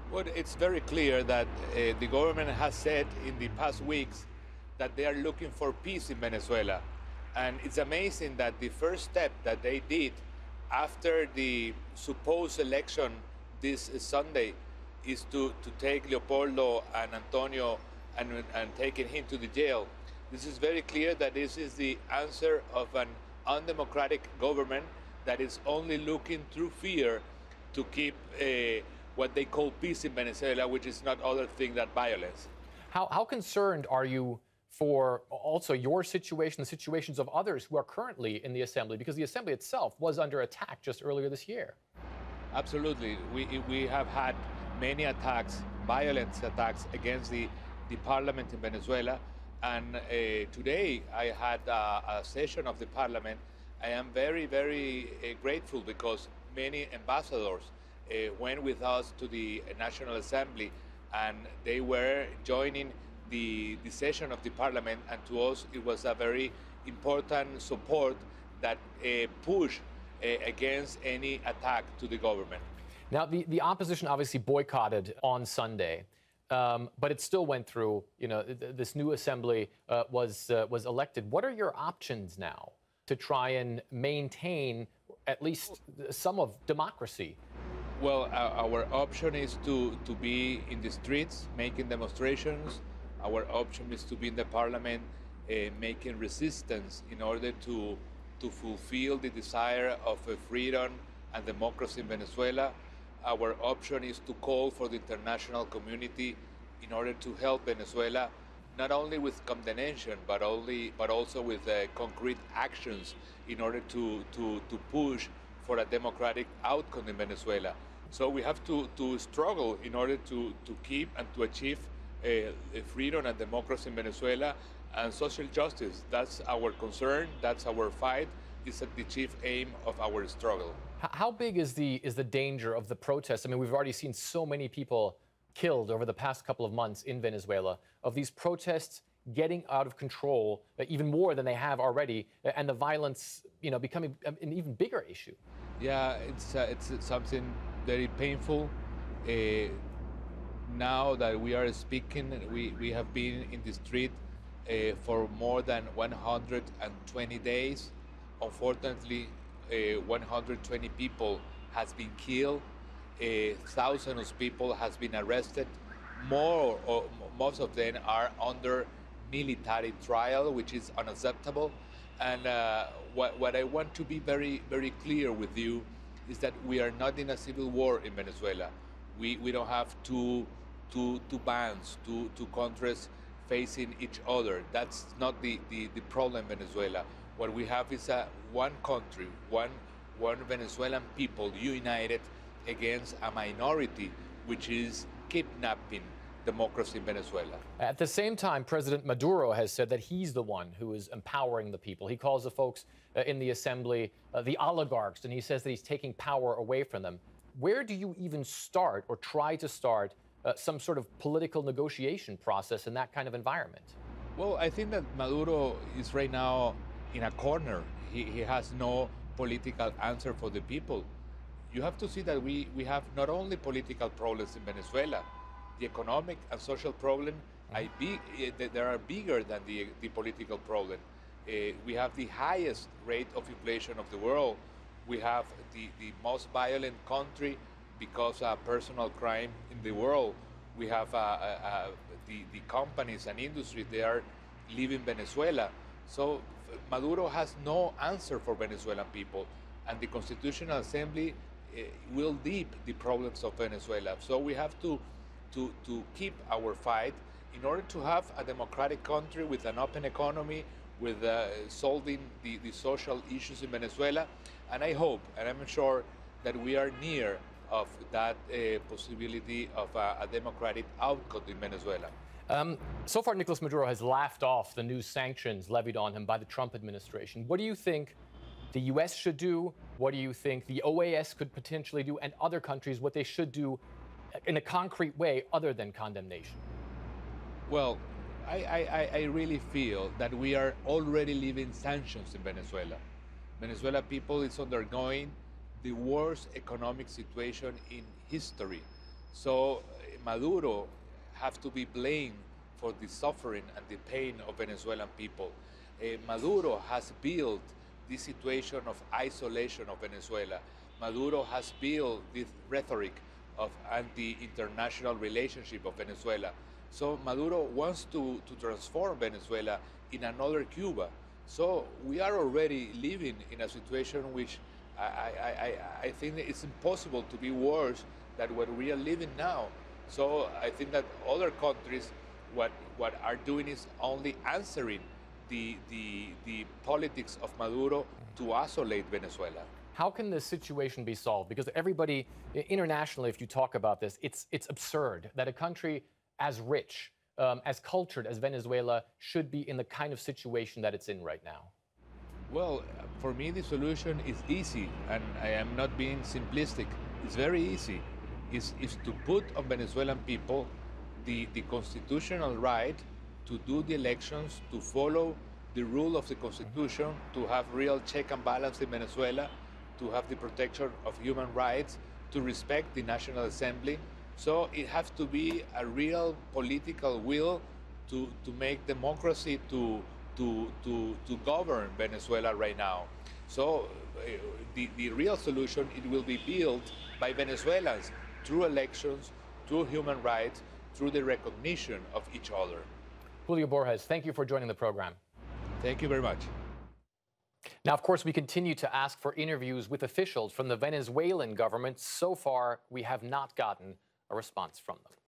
Well, it's very clear that the government has said in the past weeks that they are looking for peace in Venezuela. And it's amazing that the first step that they did after the supposed election this Sunday is to take Leopoldo and Antonio and taking him to the jail. This is very clear that this is the answer of an undemocratic government that is only looking through fear to keep what they call peace in Venezuela, which is not other thing than violence. How concerned are you for also your situation, the situations of others who are currently in the assembly? Because the assembly itself was under attack just earlier this year. Absolutely. We have had many attacks, violent attacks against the parliament in Venezuela. And today I had a session of the parliament. I am very, very grateful because many ambassadors went with us to the National Assembly and they were joining the session of the parliament. And to us, it was a very important support that pushed against any attack to the government. Now, the opposition obviously boycotted on Sunday, but it still went through. You know, this new assembly was elected. What are your options now to try and maintain at least some of democracy? Well, our option is to be in the streets making demonstrations. Our option is to be in the parliament making resistance in order to fulfill the desire of freedom and democracy in Venezuela. Our option is to call for the international community in order to help Venezuela, not only with condemnation, but also with concrete actions in order to push for a democratic outcome in Venezuela. So we have to struggle in order to keep and to achieve freedom and democracy in Venezuela and social justice. That's our concern. That's our fight. It's the chief aim of our struggle. How big is the danger of the protests? I mean, we've already seen so many people killed over the past couple of months in Venezuela, of these protests getting out of control even more than they have already, and the violence, you know, becoming an even bigger issue. Yeah, it's something very painful. Now that we are speaking, we have been in the street for more than 120 days. Unfortunately, 120 people has been killed. Thousands of people has been arrested. Most of them are under military trial, which is unacceptable. And what I want to be very, very clear with you is that we are not in a civil war in Venezuela. We don't have two bands, two countries facing each other. That's not the problem in Venezuela. What we have is one country, one Venezuelan people united against a minority, which is kidnapping democracy in Venezuela. At the same time, President Maduro has said that he's the one who is empowering the people. He calls the folks in the assembly the oligarchs, and he says that he's taking power away from them. Where do you even start or try to start some sort of political negotiation process in that kind of environment? Well, I think that Maduro is right now in a corner. He has no political answer for the people. You have to see that we have not only political problems in Venezuela, the economic and social problem they are bigger than the political problem. We have the highest rate of inflation of the world. We have the most violent country because of personal crime in the world. We have the companies and industry, they are leaving Venezuela. So Maduro has no answer for Venezuelan people. And the Constitutional Assembly will deep the problems of Venezuela. So we have to keep our fight in order to have a democratic country with an open economy, with solving the social issues in Venezuela. And I hope, and I'm sure, that we are near of that possibility of a democratic outcome in Venezuela. So far, Nicolas Maduro has laughed off the new sanctions levied on him by the Trump administration. What do you think the U.S. should do? What do you think the OAS could potentially do, and other countries, what they should do in a concrete way other than condemnation? Well, I really feel that we are already living sanctions in Venezuela. Venezuela people is undergoing the worst economic situation in history. So Maduro have to be blamed for the suffering and the pain of Venezuelan people. Maduro has built this situation of isolation of Venezuela. Maduro has built this rhetoric of anti-international relationship of Venezuela. So Maduro wants to transform Venezuela in another Cuba. So we are already living in a situation which I think it's impossible to be worse than what we are living now. So I think that other countries, what are doing is only answering the politics of Maduro to isolate Venezuela. How can this situation be solved? Because everybody internationally, if you talk about this, it's absurd that a country as rich, as cultured as Venezuela should be in the kind of situation that it's in right now. Well, for me, the solution is easy, and I am not being simplistic. It's very easy. Is to put on Venezuelan people the constitutional right to do the elections, to follow the rule of the Constitution, to have real check and balance in Venezuela, to have the protection of human rights, to respect the National Assembly. So it has to be a real political will to make democracy to govern Venezuela right now. So the real solution, it will be built by Venezuelans through elections, through human rights, through the recognition of each other. Julio Borges, thank you for joining the program. Thank you very much. Now, of course, we continue to ask for interviews with officials from the Venezuelan government. So far, we have not gotten a response from them.